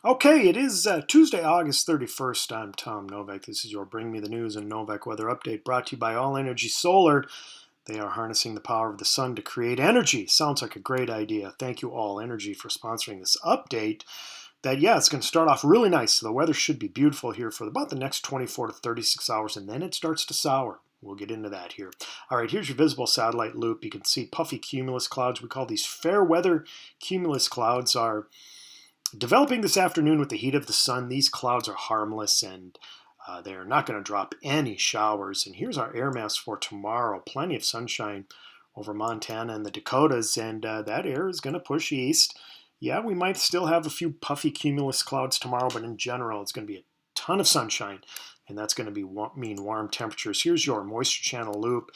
Okay, it is Tuesday, August 31st. I'm Tom Novak. This is your Bring Me the News and Novak Weather Update brought to you by All Energy Solar. They are harnessing the power of the sun to create energy. Sounds like a great idea. Thank you, All Energy, for sponsoring this update. It's going to start off really nice. So the weather should be beautiful here for about the next 24 to 36 hours, and then it starts to sour. We'll get into that here. All right, here's your visible satellite loop. You can see puffy cumulus clouds. We call these fair weather cumulus clouds are developing this afternoon with the heat of the sun. These clouds are harmless and they're not going to drop any showers. And here's our air mass for tomorrow. Plenty of sunshine over Montana and the Dakotas, and that air is going to push east. Yeah, we might still have a few puffy cumulus clouds tomorrow, but in general, it's going to be a ton of sunshine, and that's going to mean warm temperatures. Here's your moisture channel loop.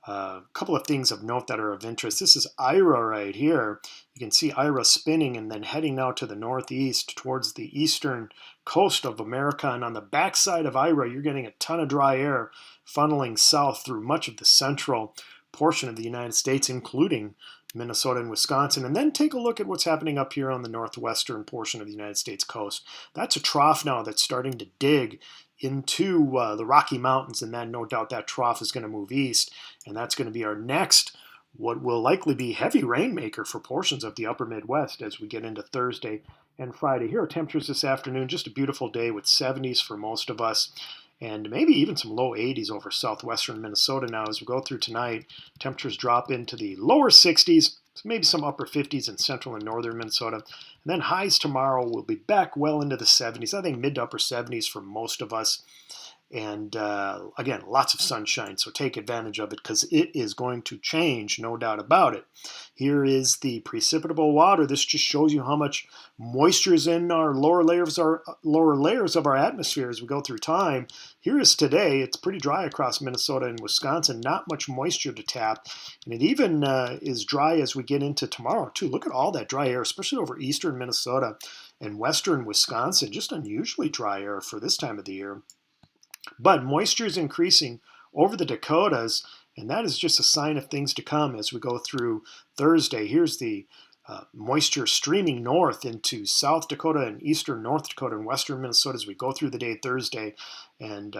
A couple of things of note that are of interest. This is Ira right here. You can see Ira spinning and then heading now to the northeast towards the eastern coast of America. And on the backside of Ira, you're getting a ton of dry air funneling south through much of the central portion of the United States, including Minnesota and Wisconsin. And then take a look at what's happening up here on the northwestern portion of the United States coast. That's a trough now that's starting to dig into the Rocky Mountains, and then no doubt that trough is going to move east, and that's going to be our next, what will likely be heavy rainmaker for portions of the upper Midwest as we get into Thursday and Friday. Here are temperatures this afternoon, just a beautiful day with 70s for most of us, and maybe even some low 80s over southwestern Minnesota now. As we go through tonight, temperatures drop into the lower 60s, maybe some upper 50s in central and northern Minnesota. And then highs tomorrow will be back well into the 70s. I think mid to upper 70s for most of us. And again, lots of sunshine, so take advantage of it because it is going to change, no doubt about it. Here is the precipitable water. This just shows you how much moisture is in our lower layers of our atmosphere as we go through time. Here is today. It's pretty dry across Minnesota and Wisconsin, not much moisture to tap. And it even is dry as we get into tomorrow, too. Look at all that dry air, especially over eastern Minnesota and western Wisconsin. Just unusually dry air for this time of the year. But moisture is increasing over the Dakotas, and that is just a sign of things to come as we go through Thursday. Here's the moisture streaming north into South Dakota and eastern North Dakota and western Minnesota as we go through the day Thursday. And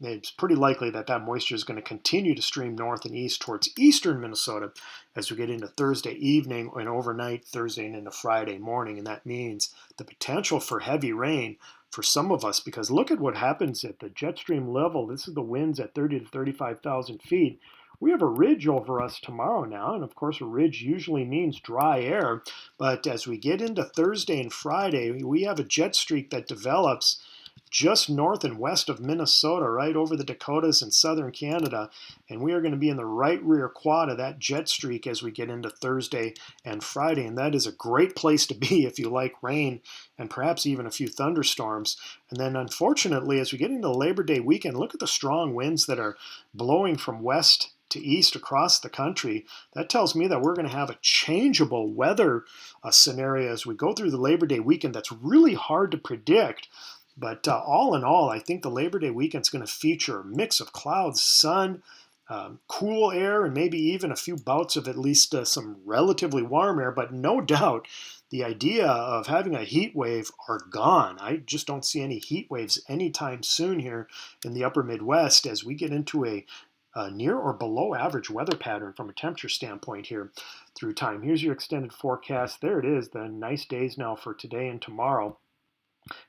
it's pretty likely that that moisture is going to continue to stream north and east towards eastern Minnesota as we get into Thursday evening and overnight Thursday and into Friday morning. And that means the potential for heavy rain for some of us, because look at what happens at the jet stream level. This is the winds at 30 to 35,000 feet. We have a ridge over us tomorrow now, and of course a ridge usually means dry air, but as we get into Thursday and Friday, we have a jet streak that develops just north and west of Minnesota, right over the Dakotas and southern Canada, and we are going to be in the right rear quad of that jet streak as we get into Thursday and Friday, and that is a great place to be if you like rain and perhaps even a few thunderstorms. And then unfortunately, as we get into Labor Day weekend, look at the strong winds that are blowing from west to east across the country. That tells me that we're going to have a changeable weather scenario as we go through the Labor Day weekend. That's really hard to predict. But all in all, I think the Labor Day weekend is going to feature a mix of clouds, sun, cool air, and maybe even a few bouts of at least some relatively warm air. But no doubt, the idea of having a heat wave are gone. I just don't see any heat waves anytime soon here in the upper Midwest as we get into a near or below average weather pattern from a temperature standpoint here through time. Here's your extended forecast. There it is, the nice days now for today and tomorrow.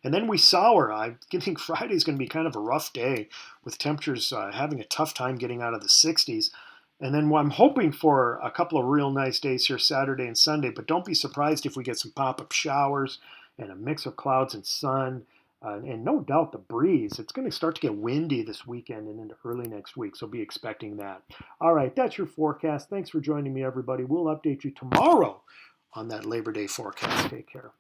And then we sour. I think Friday is going to be kind of a rough day with temperatures having a tough time getting out of the 60s. And then I'm hoping for a couple of real nice days here Saturday and Sunday, but don't be surprised if we get some pop-up showers and a mix of clouds and sun. And no doubt the breeze. It's going to start to get windy this weekend and into early next week, so be expecting that. All right, that's your forecast. Thanks for joining me, everybody. We'll update you tomorrow on that Labor Day forecast. Take care.